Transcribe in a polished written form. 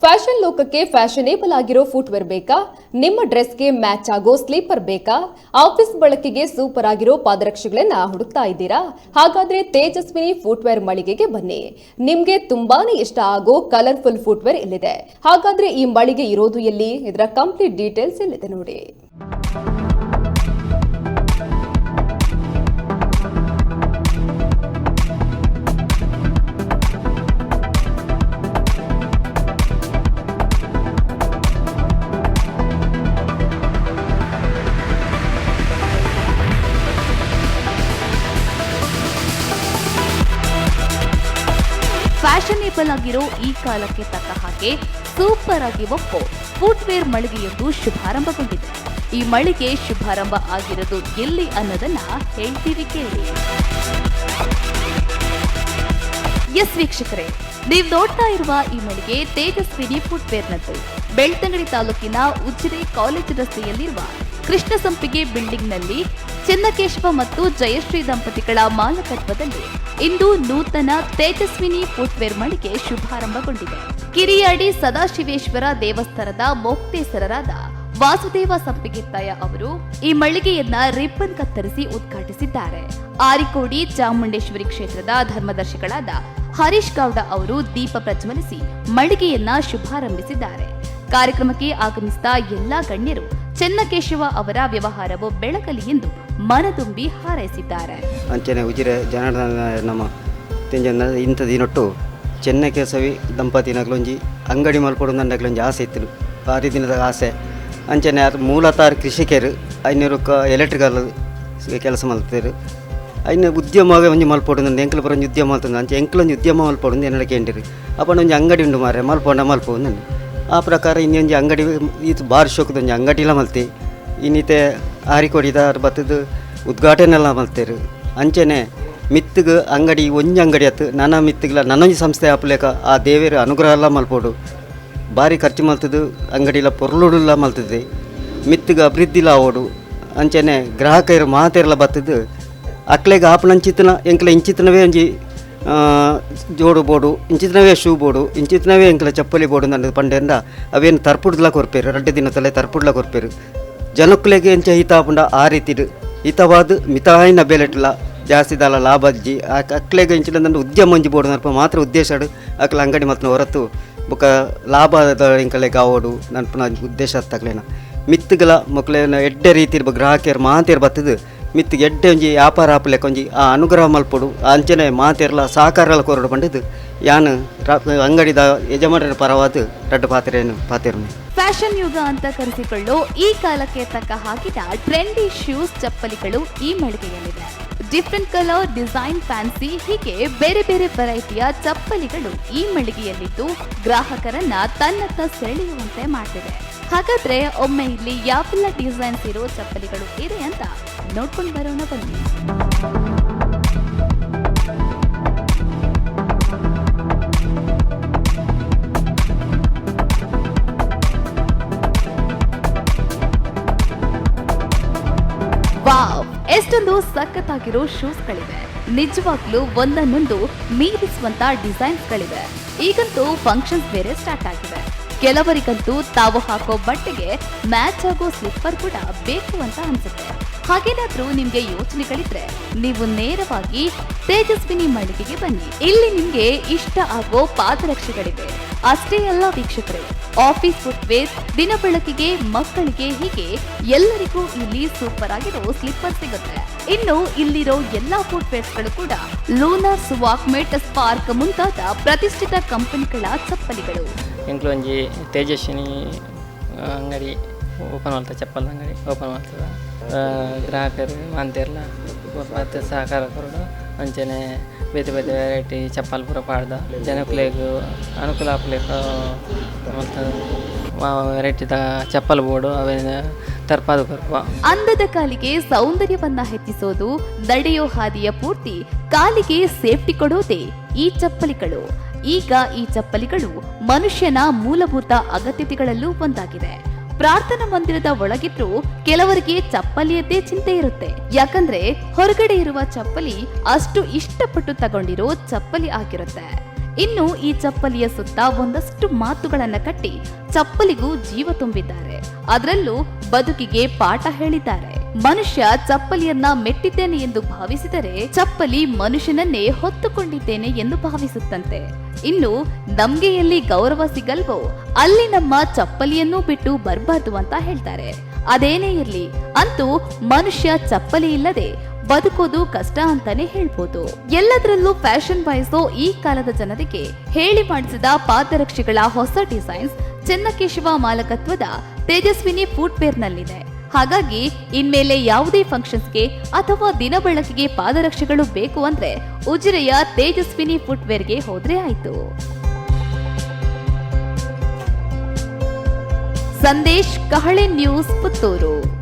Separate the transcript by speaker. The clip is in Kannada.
Speaker 1: ಫ್ಯಾಷನ್ ಲೋಕಕ್ಕೆ ಫ್ಯಾಷನೇಬಲ್ ಆಗಿರೋ ಫುಟ್ವೇರ್ ಬೇಕಾ? ನಿಮ್ಮ ಡ್ರೆಸ್ಗೆ ಮ್ಯಾಚ್ ಆಗೋ ಸ್ಲೀಪರ್ ಬೇಕಾ? ಆಫೀಸ್ ಬಳಕೆಗೆ ಸೂಪರ್ ಆಗಿರೋ ಪಾದರಕ್ಷೆಗಳನ್ನ ಹುಡುಕ್ತಾ ಇದ್ದೀರಾ? ಹಾಗಾದ್ರೆ ತೇಜಸ್ವಿನಿ ಫುಟ್ವೇರ್ ಮಳಿಗೆಗೆ ಬನ್ನಿ. ನಿಮ್ಗೆ ತುಂಬಾನೇ ಇಷ್ಟ ಆಗೋ ಕಲರ್ಫುಲ್ ಫುಟ್ವೇರ್ ಇಲ್ಲಿದೆ. ಹಾಗಾದ್ರೆ ಈ ಮಳಿಗೆ ಇರೋದು ಎಲ್ಲಿ? ಇದರ ಕಂಪ್ಲೀಟ್ ಡೀಟೇಲ್ಸ್ ಇಲ್ಲಿದೆ ನೋಡಿ.
Speaker 2: ಫ್ಯಾಷನೇಬಲ್ ಆಗಿರೋ ಈ ಕಾಲಕ್ಕೆ ತಕ್ಕ ಹಾಗೆ ಸೂಪರ್ ಆಗಿ ಒಪ್ಪೋ ಫುಟ್ವೇರ್ ಮಳಿಗೆಯೊಂದು ಶುಭಾರಂಭಗೊಂಡಿದೆ. ಈ ಮಳಿಗೆ ಶುಭಾರಂಭ ಆಗಿರೋದು ಎಲ್ಲಿ ಅನ್ನೋದನ್ನ ಹೇಳ್ತೀವಿ ಕೇಳಿ. ಎಸ್ ವೀಕ್ಷಕರೇ, ನೀವು ನೋಡ್ತಾ ಇರುವ ಈ ಮಳಿಗೆ ತೇಜಸ್ವಿನಿ ಫುಟ್ವೇರ್ನದ್ದು. ಬೆಳ್ತಂಗಡಿ ತಾಲೂಕಿನ ಉಜಿರೆ ಕಾಲೇಜು ರಸ್ತೆಯಲ್ಲಿರುವ ಕೃಷ್ಣ ಸಂಪಿಗೆ ಬಿಲ್ಡಿಂಗ್ನಲ್ಲಿ ಚೆನ್ನಕೇಶವ ಮತ್ತು ಜಯಶ್ರೀ ದಂಪತಿಗಳ ಮಾಲಕತ್ವದಲ್ಲಿ ಇಂದು ನೂತನ ತೇಜಸ್ವಿನಿ ಫುಟ್ವೇರ್ ಮಳಿಗೆ ಶುಭಾರಂಭಗೊಂಡಿದೆ. ಕಿರಿಯಾಡಿ ಸದಾಶಿವೇಶ್ವರ ದೇವಸ್ಥಾನದ ಮೊಕ್ತೇಸರರಾದ ವಾಸುದೇವ ಸಂಪಿಗೆತ್ತಾಯ ಅವರು ಈ ಮಳಿಗೆಯನ್ನ ರಿಬ್ಬನ್ ಕತ್ತರಿಸಿ ಉದ್ಘಾಟಿಸಿದ್ದಾರೆ. ಆರಿಕೋಡಿ ಚಾಮುಂಡೇಶ್ವರಿ ಕ್ಷೇತ್ರದ ಧರ್ಮದರ್ಶಿಗಳಾದ ಹರೀಶ್ ಗೌಡ ಅವರು ದೀಪ ಪ್ರಜ್ವಲಿಸಿ ಮಳಿಗೆಯನ್ನ ಶುಭಾರಂಭಿಸಿದ್ದಾರೆ. ಕಾರ್ಯಕ್ರಮಕ್ಕೆ ಆಗಮಿಸಿದ ಎಲ್ಲಾ ಗಣ್ಯರು ಚೆನ್ನಕೇಶವ ಅವರ ವ್ಯವಹಾರವು ಬೆಳಗಲಿ ಎಂದು ಮನದುಂಬಿ ಹಾರೈಸಿದ್ದಾರೆ.
Speaker 3: ಅಂಚನೆ ಉಜಿರೆ ಜನಾರ್ದನ ನಮ್ಮ ತಿಂಜನ ಇಂಥ ದಿನೊಟ್ಟು ಚೆನ್ನಕೇಶವಿ ದಂಪತಿನಗ್ಲೊಂಜಿ ಅಂಗಡಿ ಮಲ್ಪಡು ನಂಡಗ್ಲೊಂಜಿ ಆಸೆ ಇತ್ತು. ಭಾರಿ ದಿನದ ಆಸೆ. ಅಂಚನೆ ಮೂಲತಃ ಕೃಷಿಕರು ಐನೂರು ಎಲೆಕ್ಟ್ರಿಕಲ್ ಕೆಲಸ ಮಾಡ್ತಾರೆ. ಐನ ಉದ್ಯಮವೇ ಒಂಜಿ ಮಲ್ಪೊಡು ನಂದು ಎಂಕಲು ಬರೋ ಉದ್ಯಮ ಮಾಡ್ತಂದು ಅಂಚೆ ಎಂಕಲೊಂಜಿ ಉದ್ಯಮ ಮಲ್ಪೊಡು ಎನ್ನಡ ಕೇಂದ್ರಿ ಅಪ್ಪನ ಒಂಜಿ ಅಂಗಡಿ ಉಂಡು ಮಾರೆ ಮಲ್ಪೊಡು ನಂದು ಆ ಪ್ರಕಾರ ಇನ್ನೊಂಜಿ ಅಂಗಡಿ ಇದು ಬಾರಿ ಶೋಕದೊಂಜಿ ಅಂಗಡಿಲ ಮಲ್ತಿ ಇನ್ನಿತೆ ಆರಿಕೊಡಿದ ಬತ್ತದು ಉದ್ಘಾಟನೆಲ್ಲ ಮಲ್ತೇರು. ಅಂಚನೆ ಮಿತ್ತಿಗೆ ಅಂಗಡಿ ಒಂಜಿ ಅಂಗಡಿ ಆಯ್ತು ನನ್ನ ಮಿತ್ತಿಗ್ಲ ನನ್ನೊಂಜಿ ಸಂಸ್ಥೆ ಹಾಪ್ಲೇಕ ಆ ದೇವರ ಅನುಗ್ರಹ ಎಲ್ಲ ಮಲ್ಪೋಡು ಭಾರಿ ಖರ್ಚು ಮಲ್ತದು ಅಂಗಡಿಲ ಪೊರ್ಲುಡುಲ್ಲ ಮಲ್ತದೆ ಮಿತ್ತಿಗೆ ಅಭಿವೃದ್ಧಿಲ ಆವೋಡು. ಅಂಚನೆ ಗ್ರಾಹಕರು ಮಾತೆಲ್ಲ ಬತ್ತದು ಅಕ್ಲೆಗೆ ಆಪಣಂಚಿತನ ಎಂಕ್ಲ ಇಂಚಿತನವೇ ಒಂಜಿ ಜೋಡು ಬೋಡು ಇಂಚಿತನವೇ ಶೂ ಬೋಡು ಇಂಚಿತನವೇ ಎಂಕ್ಲ ಚಪ್ಪಲಿ ಬೋಡು ನನ್ನ ಪಂಡೆಂದ ಅವೇನು ತರ್ಪುಡ್ಲ ಕೊರ್ಪೇರು 2 ದಿನ ತಲೆ ತರ್ಪುಡ್ಲ ಕೊರ್ಪೇರು ಜನಕ್ಕಲೆಗೆ ಎಂಚ ಹಿತಾಪುಂಡ ಆ ರೀತಿಡು ಹಿತವಾದ ಮಿತಾಯಿನ ಬೆಲೆಟ್ಲ ಜಾಸ್ತಿ ದಾಲ ಲಾಭಜ್ಜಿ ಅಕ್ಲೆಗೆ ಇಂಚಿನ ನನ್ನ ಉದ್ಯಮ ಒಂಜಿ ಬೋಡು ನರ್ಪ ಮಾತ್ರ ಉದ್ದೇಶಡು ಅಕ್ಲ ಅಂಗಡಿ ಮತ್ತು ಹೊರತು ಬೊಕ್ಕ ಲಾಭದ ಎಂಕಲೆಗೆ ಆವೋಡು ನನ್ಪನ ಉದ್ದೇಶ ತಗ್ಲೇನ ಮಿತ್ತುಗಳ ಮಕ್ಕಳೇನ ಎಡ್ಡೆ ರೀತಿ ಗ್ರಾಹಕರು ಮಾತೇರು ಬತ್ತದು ಮಿತ್ತಿಗೆ ಎಡ್ಡೆ ಒಂಜಿ ವ್ಯಾಪಾರ ಹಾಪಲೆಕ್ಕ ಒಂಜಿ ಆ ಅನುಗ್ರಹ ಮಲ್ಪೊಡು ಅಂಚನೆ ಮಾತೆರ್ಲ ಸಹಕಾರಲ ಕೊರಡು ಬಂದಿದ್ದು ಯಾನು ಅಂಗಡಿದ ಯಜಮಾನರ ಪರವಾದ ರಡ್ಡು ಪಾತೆರು.
Speaker 2: ಫ್ಯಾಷನ್ ಯುಗ ಅಂತ ಕರೆಸಿಕೊಳ್ಳೋ ಈ ಕಾಲಕ್ಕೆ ತಕ್ಕ ಹಾಕಿದ ಟ್ರೆಂಡಿ ಶೂಸ್ ಚಪ್ಪಲಿಗಳು ಈ ಮಳಿಗೆಯಲ್ಲಿದೆ. ಡಿಫ್ರೆಂಟ್ ಕಲರ್, ಡಿಸೈನ್, ಫ್ಯಾನ್ಸಿ ಹೀಗೆ ಬೇರೆ ಬೇರೆ ವೆರೈಟಿಯ ಚಪ್ಪಲಿಗಳು ಈ ಮಳಿಗೆಯಲ್ಲಿದ್ದು ಗ್ರಾಹಕರನ್ನ ತನ್ನತ್ತ ಸೆಳೆಯುವಂತೆ ಮಾಡ್ತಿದೆ. ಹಾಗಾದ್ರೆ ಒಮ್ಮೆ ಇಲ್ಲಿ ಯಾವೆಲ್ಲ ಡಿಸೈನ್ಸ್ ಇರೋ ಚಪ್ಪಲಿಗಳು ಇದೆ ಅಂತ ನೋಡ್ಕೊಂಡು ಬರೋಣ ಬನ್ನಿ. ವಾವ್, ಎಷ್ಟೊಂದು ಸಖತ್ತಾಗಿರೋ ಶೂಸ್ಗಳಿವೆ. ನಿಜವಾಗ್ಲೂ ಒಂದನ್ನೊಂದು ಮೀರಿಸುವಂತ ಡಿಸೈನ್ಸ್ಗಳಿವೆ. ಈಗಂತೂ ಫಂಕ್ಷನ್ಸ್ ಬೇರೆ ಸ್ಟಾರ್ಟ್ ಆಗಿವೆ. ಕೆಲವರಿಗಂತೂ ತಾವು ಹಾಕೋ ಬಟ್ಟೆಗೆ ಮ್ಯಾಚ್ ಆಗೋ ಸ್ಲಿಪ್ಪರ್ ಕೂಡ ಬೇಕು ಅಂತ ಅನ್ಸುತ್ತೆ. ಹಾಗೇನಾದ್ರೂ ನಿಮ್ಗೆ ಯೋಚನೆಗಳಿದ್ರೆ ನೀವು ನೇರವಾಗಿ ತೇಜಸ್ವಿನಿ ಮಳಿಗೆಗೆ ಬನ್ನಿ. ಇಲ್ಲಿ ನಿಮ್ಗೆ ಇಷ್ಟ ಆಗೋ ಪಾದರಕ್ಷೆಗಳಿವೆ. ಅಷ್ಟೇ ಅಲ್ಲ ವೀಕ್ಷಕರೇ, ಆಫೀಸ್ ಫುಟ್ವೇರ್, ದಿನ ಬೆಳಕಿಗೆ, ಮಕ್ಕಳಿಗೆ ಹೀಗೆ ಎಲ್ಲರಿಗೂ ಇಲ್ಲಿ ಸೂಪರ್ ಆಗಿರೋ ಸ್ಲಿಪ್ಪರ್ ಸಿಗುತ್ತೆ. ಇನ್ನು ಇಲ್ಲಿರೋ ಎಲ್ಲಾ ಫುಟ್ವೇರ್ಸ್ಗಳು ಕೂಡ ಲೂನರ್ಸ್, ವಾಕ್ಮೇಟ್, ಸ್ಪಾರ್ಕ್ ಮುಂತಾದ ಪ್ರತಿಷ್ಠಿತ ಕಂಪನಿಗಳ ಚಪ್ಪಲಿಗಳು.
Speaker 4: ಇಂಕ್ಲು ಒಂಜಿ ತೇಜಸ್ವಿನಿ ಅಂಗಡಿ ಓಪನ್ ಮಾಡ್ತದೆ, ಚಪ್ಪಲ್ ಅಂಗಡಿ ಓಪನ್ ಮಾಡ್ತದೆ. ಗ್ರಾಹಕರು ಅಂತೆಲ್ಲ ಮತ್ತು ಸಹಕಾರ ಕೊರಡು ಅಂಚನೆ ಬೇತೆ ಬೇತೆ ವೆರೈಟಿ ಚಪ್ಪಲ್ ಪೂರ ಪಾಡ್ದ ಜನಕ್ಲೆಗು ಅನುಕೂಲ ಹಾಕ್ಲಿಕ್ಕೆ ಮತ್ತು ವೆರೈಟಿದ ಚಪ್ಪಲ್ ಬೋರ್ಡು ಅವೇನು ತರ್ಪಾದು ಕೊರ್ಪ.
Speaker 2: ಅಂದದ ಕಾಲಿಗೆ ಸೌಂದರ್ಯವನ್ನ ಹೆಚ್ಚಿಸೋದು, ನಡೆಯೋ ಹಾದಿಯ ಪೂರ್ತಿ ಕಾಲಿಗೆ ಸೇಫ್ಟಿ ಕೊಡೋದೇ ಈ ಚಪ್ಪಲಿಗಳು. ಈಗ ಈ ಚಪ್ಪಲಿಗಳು ಮನುಷ್ಯನ ಮೂಲಭೂತ ಅಗತ್ಯತೆಗಳಲ್ಲೂ ಒಂದಾಗಿದೆ. ಪ್ರಾರ್ಥನಾ ಮಂದಿರದ ಒಳಗಿದ್ರೂ ಕೆಲವರಿಗೆ ಚಪ್ಪಲಿಯದ್ದೇ ಚಿಂತೆ ಇರುತ್ತೆ. ಯಾಕಂದ್ರೆ ಹೊರಗಡೆ ಇರುವ ಚಪ್ಪಲಿ ಅಷ್ಟು ಇಷ್ಟಪಟ್ಟು ತಗೊಂಡಿರೋ ಚಪ್ಪಲಿ ಆಗಿರುತ್ತೆ. ಇನ್ನು ಈ ಚಪ್ಪಲಿಯ ಸುತ್ತ ಒಂದಷ್ಟು ಮಾತುಗಳನ್ನ ಕಟ್ಟಿ ಚಪ್ಪಲಿಗೂ ಜೀವ ತುಂಬಿದ್ದಾರೆ. ಅದರಲ್ಲೂ ಬದುಕಿಗೆ ಪಾಠ ಹೇಳಿದ್ದಾರೆ. ಮನುಷ್ಯ ಚಪ್ಪಲಿಯನ್ನ ಮೆಟ್ಟಿದ್ದೇನೆ ಎಂದು ಭಾವಿಸಿದರೆ ಚಪ್ಪಲಿ ಮನುಷ್ಯನನ್ನೇ ಹೊತ್ತುಕೊಂಡಿದ್ದೇನೆ ಎಂದು ಭಾವಿಸುತ್ತಂತೆ. ಇನ್ನು ನಮ್ಗೆ ಎಲ್ಲಿ ಗೌರವ ಸಿಗಲ್ವೋ ಅಲ್ಲಿ ನಮ್ಮ ಚಪ್ಪಲಿಯನ್ನೂ ಬಿಟ್ಟು ಬರಬಾರ್ದು ಅಂತ ಹೇಳ್ತಾರೆ. ಅದೇನೇ ಇರ್ಲಿ, ಅಂತೂ ಮನುಷ್ಯ ಚಪ್ಪಲಿ ಇಲ್ಲದೆ ಬದುಕೋದು ಕಷ್ಟ ಅಂತಾನೆ ಹೇಳ್ಬೋದು. ಎಲ್ಲದರಲ್ಲೂ ಫ್ಯಾಷನ್ ಬಯಸೋ ಈ ಕಾಲದ ಜನರಿಗೆ ಹೇಳಿ ಮಾಡಿಸಿದ ಪಾದರಕ್ಷೆಗಳ ಹೊಸ ಡಿಸೈನ್ಸ್ ಚೆನ್ನಕೇಶವ ಮಾಲಕತ್ವದ ತೇಜಸ್ವಿನಿ ಫುಟ್ವೇರ್ ನಲ್ಲಿದೆ. ಹಾಗಾಗಿ ಇನ್ಮೇಲೆ ಯಾವುದೇ ಫಂಕ್ಷನ್ಸ್ಗೆ ಅಥವಾ ದಿನ ಬೆಳಕಿಗೆ ಪಾದರಕ್ಷೆಗಳು ಬೇಕು ಅಂದ್ರೆ ಉಜಿರೆಯ ತೇಜಸ್ವಿನಿ ಫುಟ್ವೇರ್ಗೆ ಹೋದ್ರೆ ಆಯ್ತು. ಸಂದೇಶ್, ಕಹಳೆ ನ್ಯೂಸ್, ಪುತ್ತೂರು.